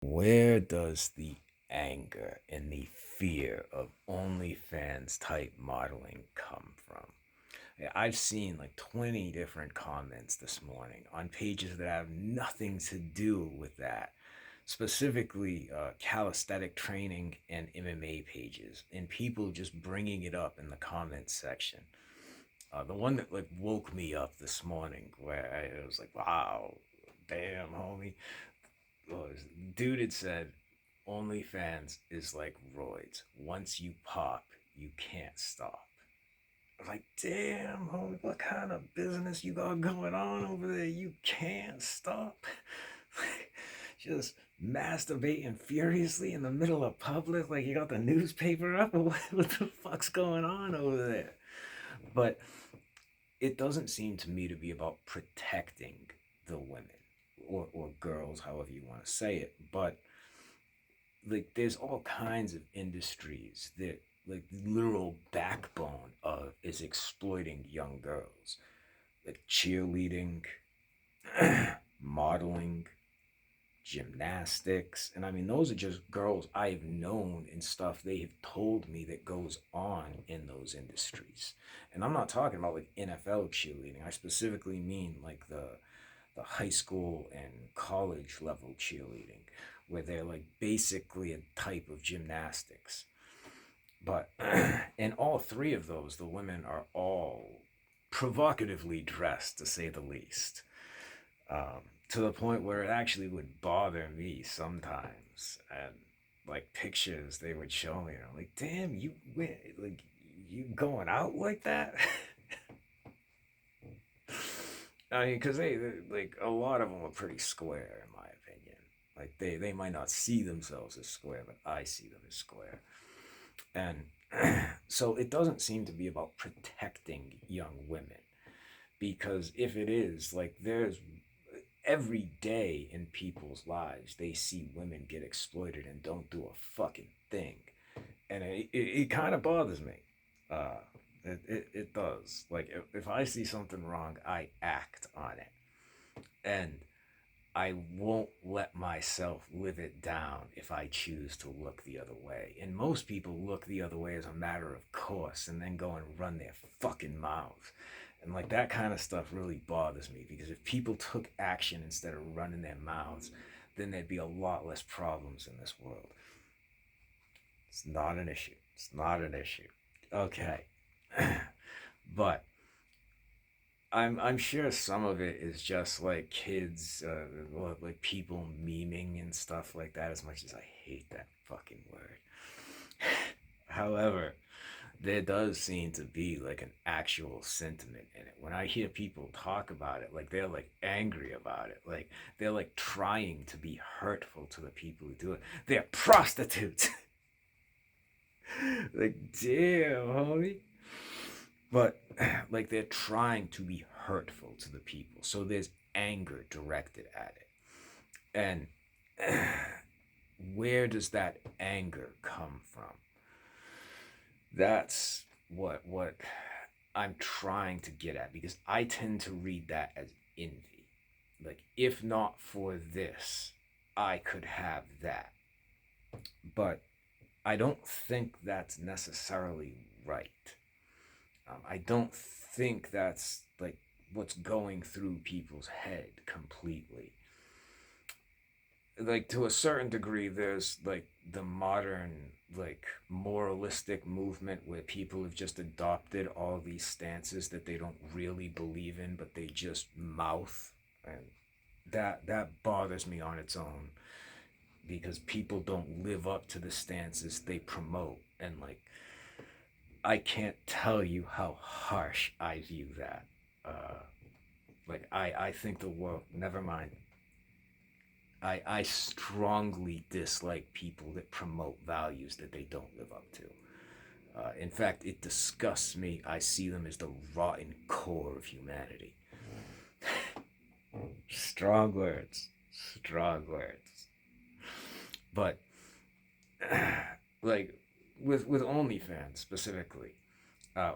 Where does the anger and the fear of OnlyFans type modeling come from? Yeah, I've seen like 20 different comments this morning on pages that have nothing to do with that. Specifically, calisthenic training and MMA pages, and people just bringing it up in the comments section. The one that like woke me up this morning, where I was like, "Wow, damn, homie." Was dude had said OnlyFans is like roids. Once you pop, you can't stop. I was like, damn, homie, what kind of business you got going on over there? You can't stop. Just masturbating furiously in the middle of public, like you got the newspaper up. What the fuck's going on over there? But it doesn't seem to me to be about protecting the women or girls, however you want to say it. But like there's all kinds of industries that like the literal backbone of is exploiting young girls, like cheerleading, modeling, gymnastics. And I mean those are just girls I've known and stuff they have told me that goes on in those industries. And I'm not talking about like NFL cheerleading. I specifically mean like the high school and college level cheerleading, where they're like basically a type of gymnastics. But in all three of those, the women are all provocatively dressed, to say the least, to the point where it actually would bother me sometimes. And like pictures they would show me, and I'm like, damn, you went like you going out like that? I mean, because they like a lot of them are pretty square in my opinion. Like they might not see themselves as square, but I see them as square. And so it doesn't seem to be about protecting young women, because if it is, like there's every day in people's lives they see women get exploited and don't do a fucking thing, and it kind of bothers me. Uh, it does. Like if I see something wrong, I act on it, and I won't let myself live it down if I choose to look the other way. And most people look the other way as a matter of course and then go and run their fucking mouths. And like that kind of stuff really bothers me, because if people took action instead of running their mouths, then there'd be a lot less problems in this world. It's not an issue. It's not an issue. Okay. But I'm sure some of it is just like kids, like people memeing and stuff like that. As much as I hate that fucking word, however, there does seem to be like an actual sentiment in it. When I hear people talk about it, like they're like angry about it, like they're like trying to be hurtful to the people who do it. They're prostitutes. Like, damn, homie. But like they're trying to be hurtful to the people, so there's anger directed at it. And where does that anger come from? That's what I'm trying to get at, because I tend to read that as envy. Like, if not for this, I could have that. But I don't think that's necessarily right. I don't think that's like what's going through people's head completely. Like to a certain degree, there's like the modern like moralistic movement where people have just adopted all these stances that they don't really believe in, but they just mouth, and that bothers me on its own, because people don't live up to the stances they promote. And like I can't tell you how harsh I view that. Uh, like I think the world. Never mind. I strongly dislike people that promote values that they don't live up to. In fact, it disgusts me. I see them as the rotten core of humanity. Strong words. Strong words. But like with OnlyFans specifically,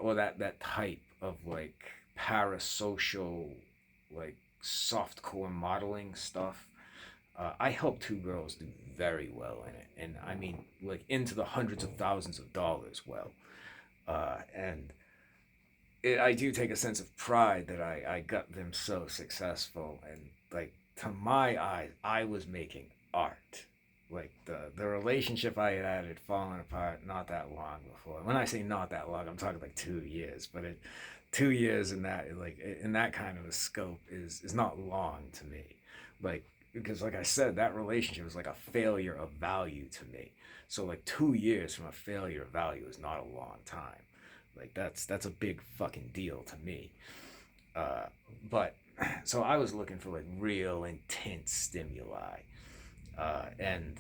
or that type of like parasocial, like softcore modeling stuff. I helped two girls do very well in it, and I mean, like into the hundreds of thousands of dollars. Well, and I do take a sense of pride that I got them so successful, and like to my eyes, I was making art. Like the relationship I had fallen apart not that long before. When I say not that long, I'm talking like 2 years, but 2 years in that like in that kind of a scope is not long to me. Like because like I said, that relationship was like a failure of value to me. So like 2 years from a failure of value is not a long time. Like that's a big fucking deal to me. Uh, but so I was looking for like real intense stimuli, and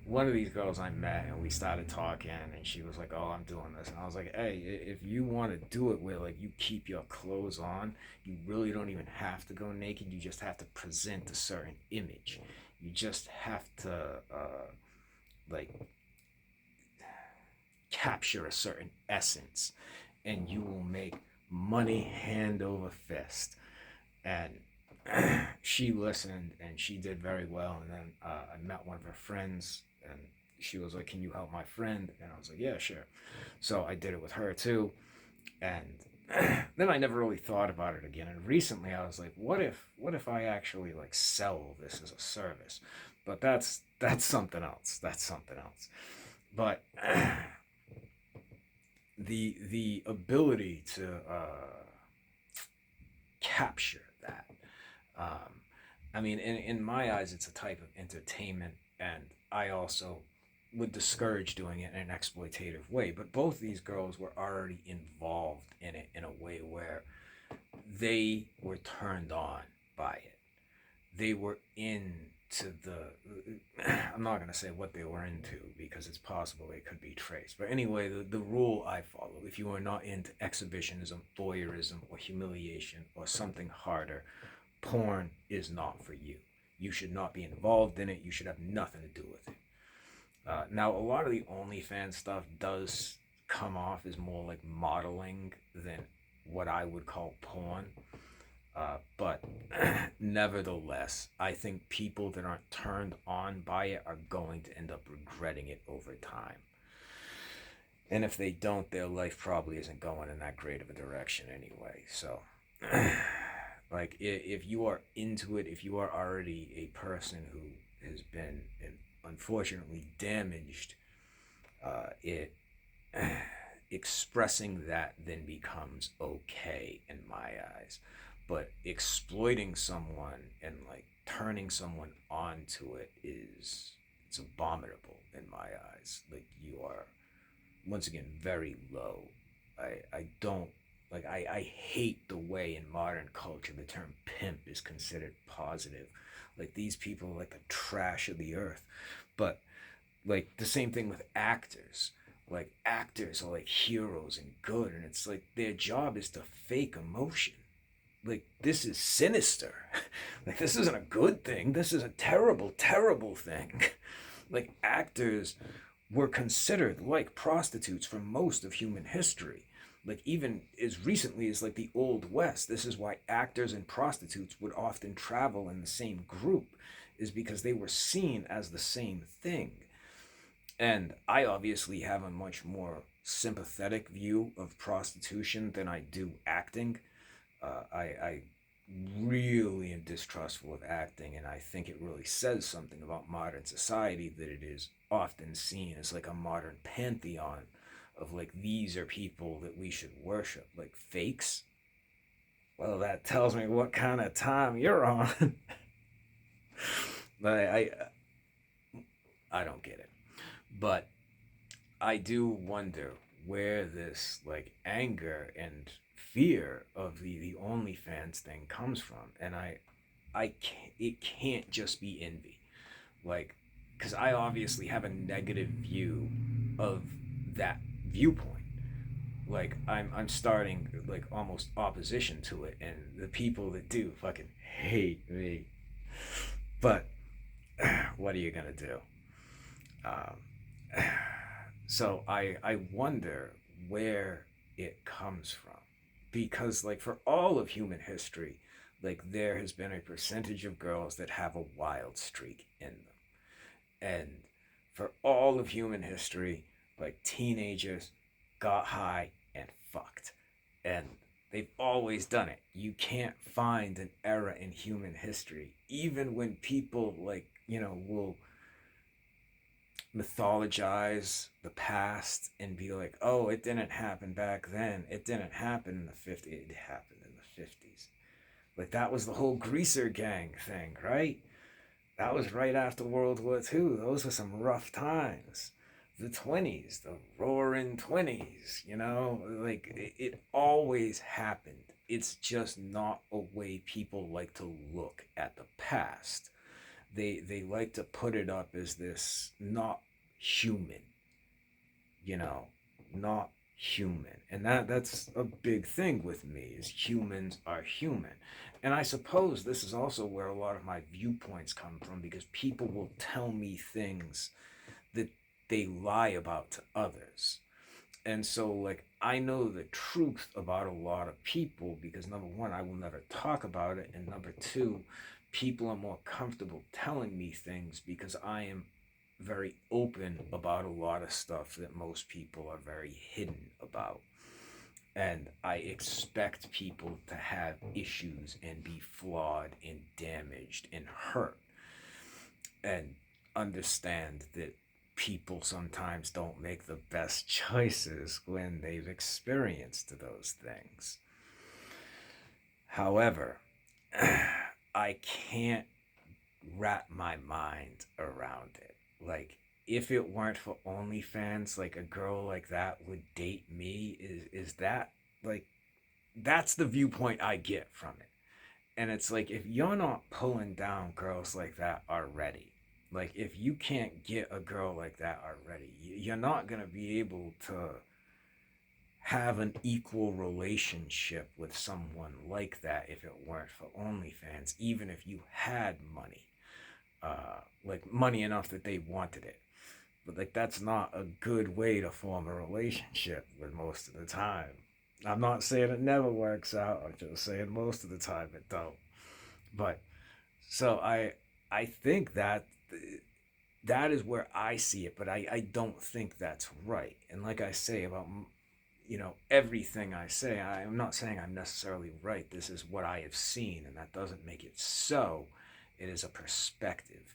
one of these girls I met and we started talking, and she was like, "Oh, I'm doing this," and I was like, "Hey, if you want to do it where like you keep your clothes on, you really don't even have to go naked. You just have to present a certain image. You just have to like capture a certain essence, and you will make money hand over fist." And she listened and she did very well. And then I met one of her friends, and she was like, "Can you help my friend?" And I was like, "Yeah, sure." So I did it with her too. And then I never really thought about it again. And recently I was like, what if I actually like sell this as a service? But that's something else. That's something else. But the ability to capture that. Um, I mean, in my eyes, it's a type of entertainment, and I also would discourage doing it in an exploitative way. But both these girls were already involved in it in a way where they were turned on by it. They were into I'm not going to say what they were into because it's possible it could be traced. But anyway, the rule I follow, if you are not into exhibitionism, voyeurism, or humiliation, or something harder, porn is not for you. You should not be involved in it. You should have nothing to do with it. Now, a lot of the OnlyFans stuff does come off as more like modeling than what I would call porn. But nevertheless, I think people that aren't turned on by it are going to end up regretting it over time. And if they don't, their life probably isn't going in that great of a direction anyway. So, like, if you are into it, if you are already a person who has been unfortunately damaged, it expressing that then becomes okay in my eyes. But exploiting someone and like turning someone onto it it's abominable in my eyes. Like you are once again very low. I don't like I hate the way in modern culture the term pimp is considered positive. Like these people are like the trash of the earth. But like the same thing with actors. Like actors are like heroes and good, and it's like their job is to fake emotion. Like this is sinister. Like this isn't a good thing. This is a terrible, terrible thing. Like actors were considered like prostitutes for most of human history. Like even as recently as like the Old West. This is why actors and prostitutes would often travel in the same group, is because they were seen as the same thing. And I obviously have a much more sympathetic view of prostitution than I do acting. I really am distrustful of acting, and I think it really says something about modern society that it is often seen as like a modern pantheon of like these are people that we should worship, like fakes. Well, that tells me what kind of time you're on. But I don't get it. But I do wonder where this like anger and fear of the OnlyFans thing comes from, and I can't, it can't just be envy, like, because I obviously have a negative view of that viewpoint. Like I'm starting like almost opposition to it, and the people that do fucking hate me. But what are you gonna do? Um, so I wonder where it comes from, because like for all of human history, like there has been a percentage of girls that have a wild streak in them. And for all of human history, like teenagers got high and fucked. And they've always done it. You can't find an era in human history, even when people like, will mythologize the past and be like, oh, it didn't happen back then. It didn't happen in the 50s. It happened in the 50s. Like that was the whole greaser gang thing, right? That was right after World War II. Those were some rough times. The 20s, the roaring 20s, like it always happened. It's just not a way people like to look at the past. They like to put it up as this not human, you know, not human. And that's a big thing with me is humans are human. And I suppose this is also where a lot of my viewpoints come from because people will tell me things that they lie about to others. And so like I know the truth about a lot of people because number one, I will never talk about it, and number two, people are more comfortable telling me things because I am very open about a lot of stuff that most people are very hidden about. And I expect people to have issues and be flawed and damaged and hurt. And understand that people sometimes don't make the best choices when they've experienced those things. However, I can't wrap my mind around it. Like, if it weren't for OnlyFans, like a girl like that would date me. Is that like that's the viewpoint I get from it. And it's like if you're not pulling down girls like that already, like if you can't get a girl like that already, you're not gonna be able to have an equal relationship with someone like that if it weren't for OnlyFans, even if you had money, like money enough that they wanted it. But like that's not a good way to form a relationship with most of the time. I'm not saying it never works out. I'm just saying most of the time it don't. But so I think that that is where I see it, but I don't think that's right. And like I say about everything I say, I'm not saying I'm necessarily right. This is what I have seen, and that doesn't make it so. It is a perspective,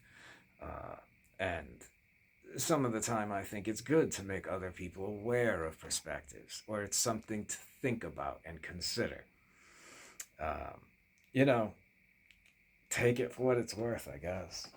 and some of the time I think it's good to make other people aware of perspectives, or it's something to think about and consider. Um, you know, take it for what it's worth, I guess.